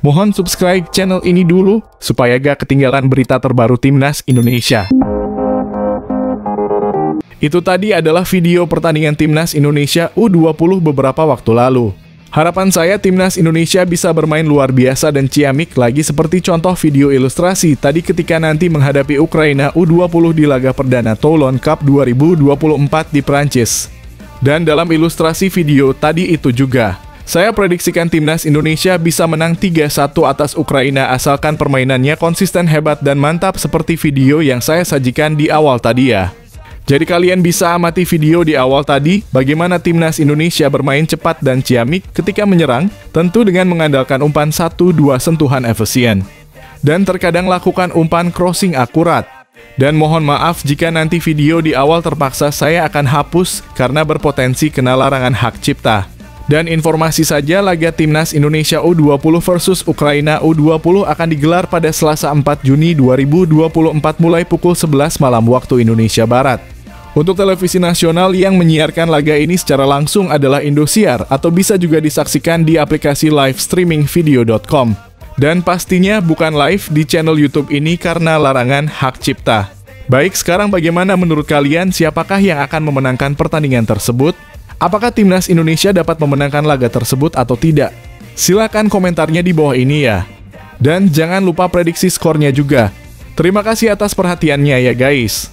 Mohon subscribe channel ini dulu, supaya gak ketinggalan berita terbaru Timnas Indonesia. Itu tadi adalah video pertandingan Timnas Indonesia U20 beberapa waktu lalu. Harapan saya Timnas Indonesia bisa bermain luar biasa dan ciamik lagi seperti contoh video ilustrasi tadi ketika nanti menghadapi Ukraina U20 di laga perdana Toulon Cup 2024 di Prancis. Dan dalam ilustrasi video tadi itu juga, saya prediksikan Timnas Indonesia bisa menang 3-1 atas Ukraina asalkan permainannya konsisten, hebat, dan mantap seperti video yang saya sajikan di awal tadi ya. Jadi kalian bisa amati video di awal tadi, bagaimana Timnas Indonesia bermain cepat dan ciamik ketika menyerang, tentu dengan mengandalkan umpan 1-2 sentuhan efisien. Dan terkadang lakukan umpan crossing akurat. Dan mohon maaf jika nanti video di awal terpaksa saya akan hapus karena berpotensi kena larangan hak cipta. Dan informasi saja, laga Timnas Indonesia U20 versus Ukraina U20 akan digelar pada Selasa 4 Juni 2024 mulai pukul 11 malam waktu Indonesia Barat. Untuk televisi nasional yang menyiarkan laga ini secara langsung adalah Indosiar atau bisa juga disaksikan di aplikasi livestreamingvideo.com. Dan pastinya bukan live di channel YouTube ini karena larangan hak cipta. Baik, sekarang bagaimana menurut kalian, siapakah yang akan memenangkan pertandingan tersebut? Apakah Timnas Indonesia dapat memenangkan laga tersebut atau tidak? Silakan komentarnya di bawah ini ya. Dan jangan lupa prediksi skornya juga. Terima kasih atas perhatiannya ya guys.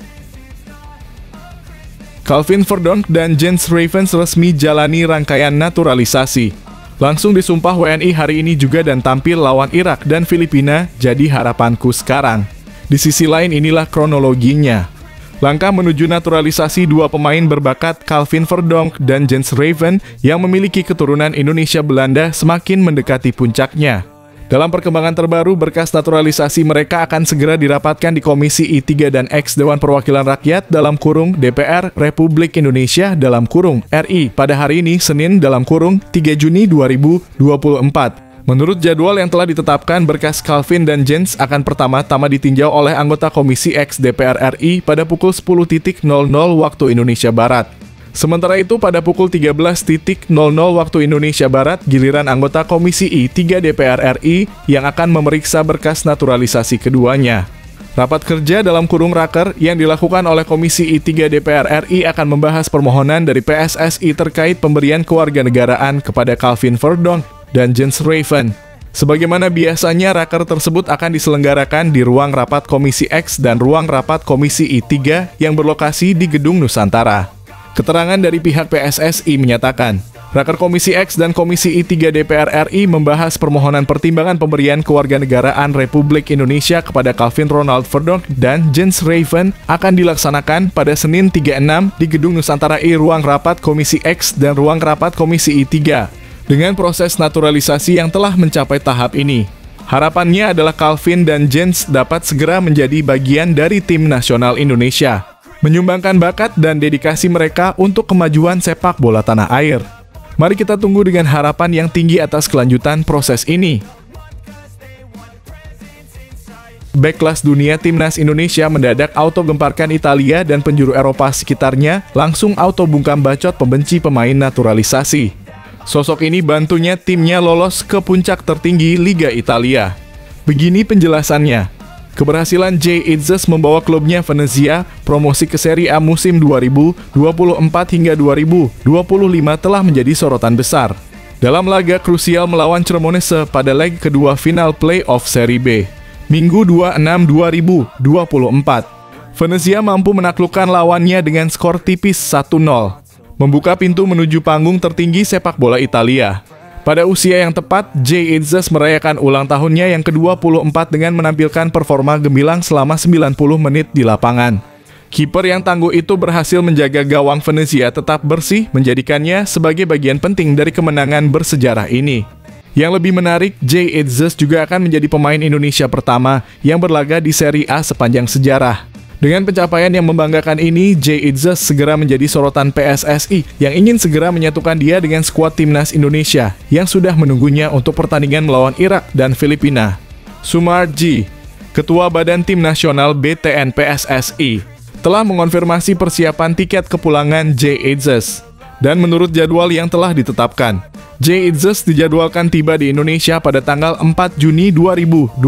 Calvin Verdonk dan Jens Ravens resmi jalani rangkaian naturalisasi. Langsung disumpah WNI hari ini juga dan tampil lawan Irak dan Filipina, jadi harapanku sekarang. Di sisi lain inilah kronologinya. Langkah menuju naturalisasi dua pemain berbakat Calvin Verdonk dan Jens Ravens yang memiliki keturunan Indonesia Belanda semakin mendekati puncaknya. Dalam perkembangan terbaru, berkas naturalisasi mereka akan segera dirapatkan di Komisi I3 dan X Dewan Perwakilan Rakyat (DPR Republik Indonesia) (RI) pada hari ini Senin (3 Juni 2024. Menurut jadwal yang telah ditetapkan, berkas Calvin dan Jens akan pertama-tama ditinjau oleh anggota Komisi X DPR RI pada pukul 10.00 waktu Indonesia Barat. Sementara itu, pada pukul 13.00 waktu Indonesia Barat, giliran anggota Komisi I3 DPR RI yang akan memeriksa berkas naturalisasi keduanya. Rapat kerja (Raker) yang dilakukan oleh Komisi I3 DPR RI akan membahas permohonan dari PSSI terkait pemberian kewarganegaraan kepada Calvin Verdonk dan Jens Ravens. Sebagaimana biasanya, raker tersebut akan diselenggarakan di ruang rapat Komisi X dan ruang rapat Komisi I3 yang berlokasi di Gedung Nusantara. Keterangan dari pihak PSSI menyatakan, raker Komisi X dan Komisi I3 DPR RI membahas permohonan pertimbangan pemberian kewarganegaraan Republik Indonesia kepada Calvin Ronald Verdonk dan Jens Ravens akan dilaksanakan pada Senin 3/6 di Gedung Nusantara I, ruang rapat Komisi X dan ruang rapat Komisi I3. Dengan proses naturalisasi yang telah mencapai tahap ini, harapannya adalah Calvin dan Jens dapat segera menjadi bagian dari tim nasional Indonesia, menyumbangkan bakat dan dedikasi mereka untuk kemajuan sepak bola tanah air. Mari kita tunggu dengan harapan yang tinggi atas kelanjutan proses ini. Bek kelas dunia Timnas Indonesia mendadak auto gemparkan Italia dan penjuru Eropa sekitarnya, langsung auto bungkam bacot pembenci pemain naturalisasi. Sosok ini bantunya timnya lolos ke puncak tertinggi Liga Italia. Begini penjelasannya. Keberhasilan Jay Itzes membawa klubnya Venezia promosi ke Serie A musim 2024 hingga 2025 telah menjadi sorotan besar. Dalam laga krusial melawan Cremonese pada leg kedua final playoff Serie B, Minggu 26/2024, Venezia mampu menaklukkan lawannya dengan skor tipis 1-0. Membuka pintu menuju panggung tertinggi sepak bola Italia. Pada usia yang tepat, Jay Itzes merayakan ulang tahunnya yang ke-24 dengan menampilkan performa gemilang selama 90 menit di lapangan. Kiper yang tangguh itu berhasil menjaga gawang Venezia tetap bersih, menjadikannya sebagai bagian penting dari kemenangan bersejarah ini. Yang lebih menarik, Jay Itzes juga akan menjadi pemain Indonesia pertama yang berlaga di Serie A sepanjang sejarah. Dengan pencapaian yang membanggakan ini, Jay Itzes segera menjadi sorotan PSSI yang ingin segera menyatukan dia dengan skuad Timnas Indonesia yang sudah menunggunya untuk pertandingan melawan Irak dan Filipina. Sumarji, Ketua Badan Tim Nasional BTN PSSI, telah mengonfirmasi persiapan tiket kepulangan Jay Itzes. Dan menurut jadwal yang telah ditetapkan, Jay Itzes dijadwalkan tiba di Indonesia pada tanggal 4 Juni 2024.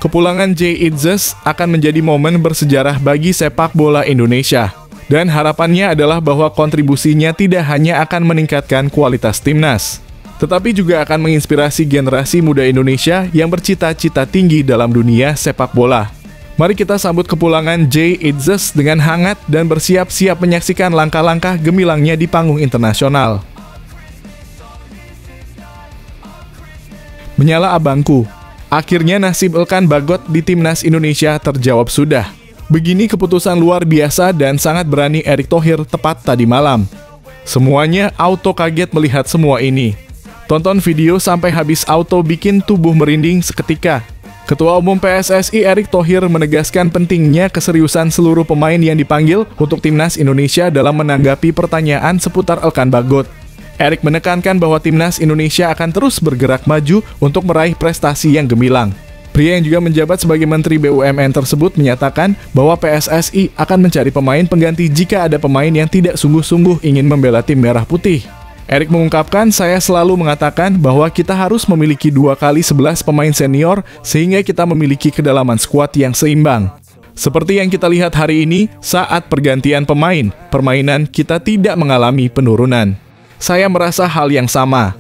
Kepulangan Jay Itzes akan menjadi momen bersejarah bagi sepak bola Indonesia. Dan harapannya adalah bahwa kontribusinya tidak hanya akan meningkatkan kualitas timnas, tetapi juga akan menginspirasi generasi muda Indonesia yang bercita-cita tinggi dalam dunia sepak bola. Mari kita sambut kepulangan Jay Itzes dengan hangat dan bersiap-siap menyaksikan langkah-langkah gemilangnya di panggung internasional. Menyala abangku, akhirnya nasib Elkan Bagot di timnas Indonesia terjawab sudah. Begini keputusan luar biasa dan sangat berani Erick Thohir tepat tadi malam. Semuanya auto kaget melihat semua ini. Tonton video sampai habis auto bikin tubuh merinding seketika. Ketua Umum PSSI Erick Thohir menegaskan pentingnya keseriusan seluruh pemain yang dipanggil untuk timnas Indonesia dalam menanggapi pertanyaan seputar Elkan Bagot. Erick menekankan bahwa timnas Indonesia akan terus bergerak maju untuk meraih prestasi yang gemilang. Pria yang juga menjabat sebagai Menteri BUMN tersebut menyatakan bahwa PSSI akan mencari pemain pengganti jika ada pemain yang tidak sungguh-sungguh ingin membela tim merah putih. Erick mengungkapkan, saya selalu mengatakan bahwa kita harus memiliki 2 kali 11 pemain senior sehingga kita memiliki kedalaman skuad yang seimbang. Seperti yang kita lihat hari ini, saat pergantian pemain, permainan kita tidak mengalami penurunan. Saya merasa hal yang sama.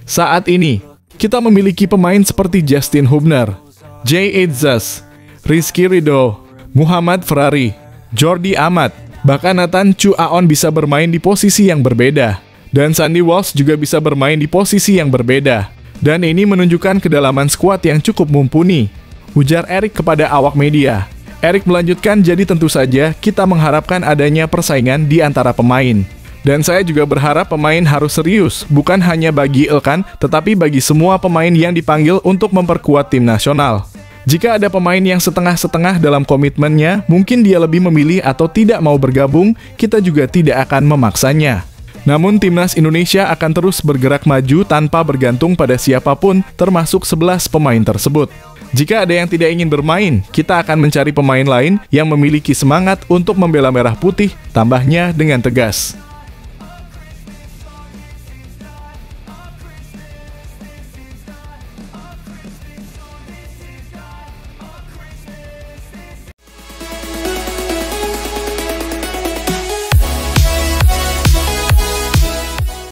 Saat ini, kita memiliki pemain seperti Justin Hubner, Jay Itzes, Rizky Ridho, Muhammad Ferrari, Jordi Amat, bahkan Nathan Chu Aon bisa bermain di posisi yang berbeda. Dan Sandy Walsh juga bisa bermain di posisi yang berbeda. Dan ini menunjukkan kedalaman skuad yang cukup mumpuni, ujar Erick kepada awak media. Erick melanjutkan, jadi tentu saja kita mengharapkan adanya persaingan di antara pemain. Dan saya juga berharap pemain harus serius, bukan hanya bagi Elkan, tetapi bagi semua pemain yang dipanggil untuk memperkuat tim nasional. Jika ada pemain yang setengah-setengah dalam komitmennya, mungkin dia lebih memilih atau tidak mau bergabung, kita juga tidak akan memaksanya. Namun timnas Indonesia akan terus bergerak maju tanpa bergantung pada siapapun, termasuk 11 pemain tersebut. Jika ada yang tidak ingin bermain, kita akan mencari pemain lain yang memiliki semangat untuk membela merah putih, tambahnya dengan tegas.